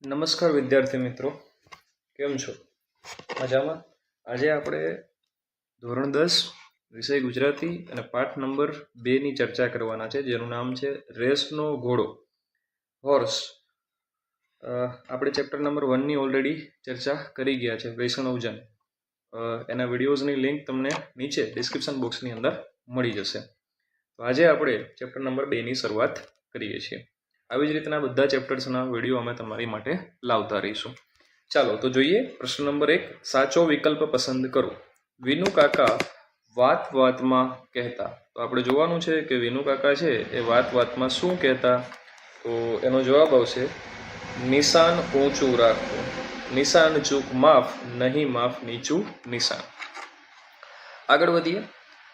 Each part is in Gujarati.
નમસ્કાર વિદ્યાર્થી મિત્રો, કેમ છો? મજામાં? આજે આપણે ધોરણ 10 વિષય ગુજરાતી અને પાઠ નંબર 2ની ચર્ચા કરવાના છે, જેનું નામ છે રેસનો ઘોડો, હોર્સ. આપણે ચેપ્ટર નંબર 1ની ઓલરેડી ચર્ચા કરી ગયા છે, વૈષ્ણવજન. એના વિડીયોઝની લિંક તમને નીચે ડિસ્ક્રિપ્શન બોક્સની અંદર મળી જશે. તો આજે આપણે ચેપ્ટર નંબર 2ની શરૂઆત કરીએ છીએ. આવી જ રીતના બધા ચેપ્ટર્સના વિડીયો અમે તમારી માટે લાવતા રહીશું. ચાલો તો જોઈએ. પ્રશ્ન નંબર 1, સાચો વિકલ્પ પસંદ કરો. વિનુ કાકા વાત વાતમાં કહેતા. તો આપણે જોવાનું છે કે વિનુ કાકા છે એ વાત વાતમાં શું કહેતા. તો એનો જવાબ આવશે નિશાન ઊંચું રાખવું. નિશાન ચૂક માફ, નહીં માફ નીચું નિશાન. આગળ વધીએ.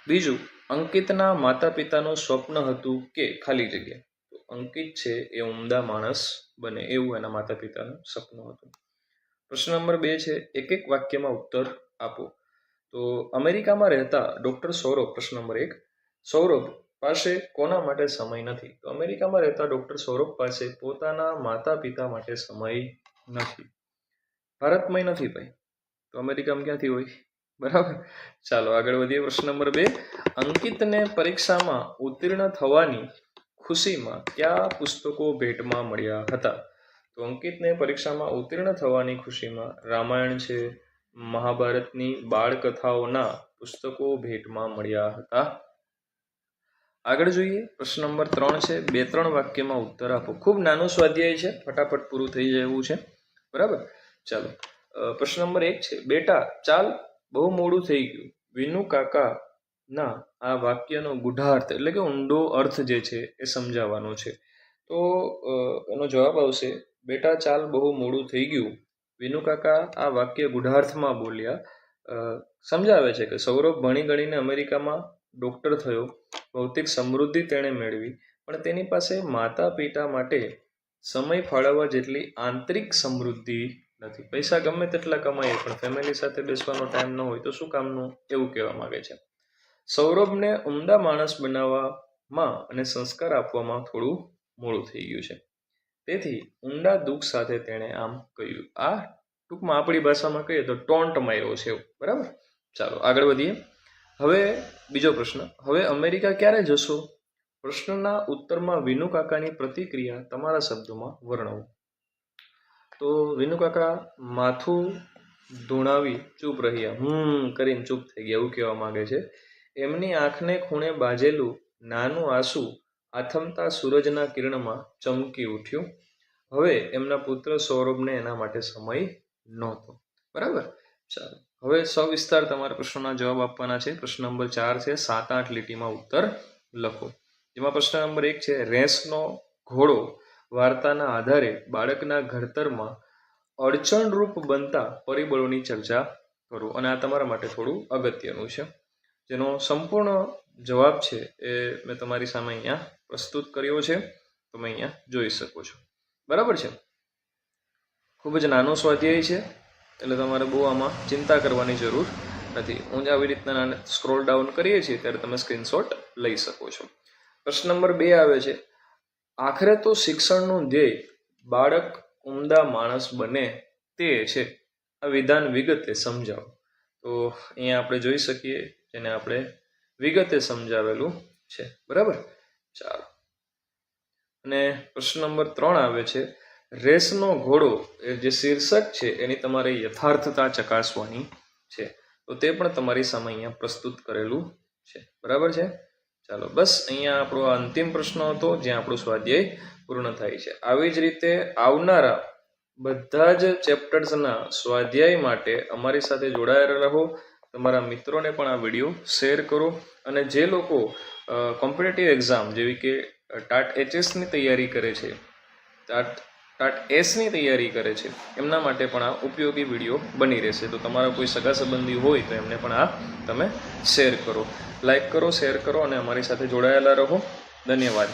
બીજું, અંકિતના માતા પિતાનું સ્વપ્ન હતું કે ખાલી જગ્યા. અંકિત છે એ ઉમદા માણસ બને, એવું એના માતા પિતાનું સપનું હતું. પ્રશ્ન નંબર 2 છે, એક એક વાક્યમાં ઉત્તર આપો. તો અમેરિકામાં રહેતા ડોક્ટર સૌરભ. પ્રશ્ન નંબર 1, સૌરભ પાસે કોના માટે સમય નથી. તો અમેરિકામાં રહેતા ડોક્ટર સૌરભ પાસે પોતાના માતા પિતા માટે સમય નથી. ભારતમાં નથી ભાઈ, તો અમેરિકામાં ક્યાંથી હોય? બરાબર. ચાલો આગળ વધીએ. પ્રશ્ન નંબર 2, અંકિતને પરીક્ષામાં ઉત્તીર્ણ થવાની ખુશીમાં કયા પુસ્તકો ભેટમાં મળ્યા હતા. તો અંકિતને પરીક્ષામાં ઉત્તીર્ણ થવાની ખુશીમાં રામાયણ છે, મહાભારતની બાળકથાઓના પુસ્તકો ભેટમાં મળ્યા હતા. આગળ જોઈએ. પ્રશ્ન નંબર 3 છે, 2-3 વાક્યમાં ઉત્તર આપો. ખૂબ નાનું સ્વાધ્યાય છે, ફટાફટ પૂરું થઈ જાય એવું છે. બરાબર. ચાલો. પ્રશ્ન નંબર 1 છે, બેટા ચાલ બહુ મોડું થઈ ગયું. વિનુ કાકા ના આ વાક્યનો ગૂઢાર્થ એટલે કે ઊંડો અર્થ જે છે એ સમજાવવાનો છે. તો એનો જવાબ આવશે બેટા ચાલ બહુ મોડું થઈ ગયું. વિનુ કાકા આ વાક્ય ગૂઢાર્થમાં બોલ્યા. સમજાવે છે કે સૌરભ ભણી ગણીને અમેરિકામાં ડોક્ટર થયો, ભૌતિક સમૃદ્ધિ તેણે મેળવી, પણ તેની પાસે માતા પિતા માટે સમય ફાળવવા જેટલી આંતરિક સમૃદ્ધિ નથી. પૈસા ગમે તેટલા કમાઈએ પણ ફેમિલી સાથે બેસવાનો ટાઈમ ન હોય તો શું કામનું, એવું કહેવા માંગે છે. સૌરભને ઉમદા માણસ બનાવવામાં અને સંસ્કાર આપવામાં થોડું મોડું થઈ ગયું છે, તેથી ઊંડા દુઃખ સાથે તેણે આમ કહ્યું. આ ટૂંકમાં આપણી ભાષામાં કહીએ તો ટોન્ટ માર્યો છે એવું. બરાબર. ચાલો આગળ વધીએ. હવે બીજો પ્રશ્ન, હવે અમેરિકા ક્યારે જશો. પ્રશ્નના ઉત્તરમાં વિનુ કાકાની પ્રતિક્રિયા તમારા શબ્દોમાં વર્ણવો. તો વિનુ કાકા માથું ધૂણાવી ચૂપ રહ્યા, કરીને ચૂપ થઈ ગયા એવું કહેવા માંગે છે. એમની આંખને ખૂણે બાજેલું નાનું આંસુ આથમતા સૂરજના કિરણમાં ચમકી ઉઠ્યું. હવે એમના પુત્ર સૌરભને એના માટે સમય નહોતો. બરાબર. ચાલો હવે સવિસ્તાર તમારા પ્રશ્નોના જવાબ આપવાના છે. પ્રશ્ન નંબર 4 છે, 7-8 લીટીમાં ઉત્તર લખો. જેમાં પ્રશ્ન નંબર 1 છે, રેસનો ઘોડો વાર્તાના આધારે બાળકના ઘડતરમાં અડચણરૂપ બનતા પરિબળોની ચર્ચા કરો. અને આ તમારા માટે થોડું અગત્યનું છે, જેનો સંપૂર્ણ જવાબ છે એ મેં તમારી સામે અહીંયા પ્રસ્તુત કર્યો છે. તમે અહીંયા જોઈ શકો છો. બરાબર છે. ખૂબ જ નાનો સ્વાધ્યાય છે, એટલે તમારે બહુ આમાં ચિંતા કરવાની જરૂર નથી. હું આવી રીતના સ્ક્રોલ ડાઉન કરીએ છીએ ત્યારે તમે સ્ક્રીનશોટ લઈ શકો છો. પ્રશ્ન નંબર 2 આવે છે, આખરે તો શિક્ષણનું ધ્યેય બાળક ઉમદા માણસ બને તે છે. આ વિધાન વિગતે સમજાવો. તો અહીંયા આપણે જોઈ શકીએ જેને આપણે વિગતે સમજાવેલું છે. બરાબર. ચાલો. અને પ્રશ્ન નંબર 3 આવે છે, રેસનો ઘોડો એ જે શીર્ષક છે એની તમારે યથાર્થતા ચકાસવાની છે. તો તે પણ તમારી સામે અહીંયા પ્રસ્તુત કરેલું છે. બરાબર છે. ચાલો બસ અહીંયા આપણો અંતિમ પ્રશ્ન હતો, જ્યાં આપણું સ્વાધ્યાય પૂર્ણ થાય છે. આવી જ રીતે આવનારા બધા જ ચેપ્ટર્સના સ્વાધ્યાય માટે અમારી સાથે જોડાયેલા રહો. તમારા મિત્રોને પણ આ વિડીયો શેર કરો. અને જે લોકો કોમ્પિટિટિવ એક્ઝામ જેવી કે ટાટ HS-ની તૈયારી કરે છે, ટાટ S-ની તૈયારી કરે છે, એમના માટે પણ આ ઉપયોગી વિડીયો બની રહેશે. તો તમારા કોઈ સગા સંબંધી હોય તો એમને પણ આ તમે શેર કરો, લાઈક કરો, શેર કરો અને અમારી સાથે જોડાયેલા રહો. ધન્યવાદ.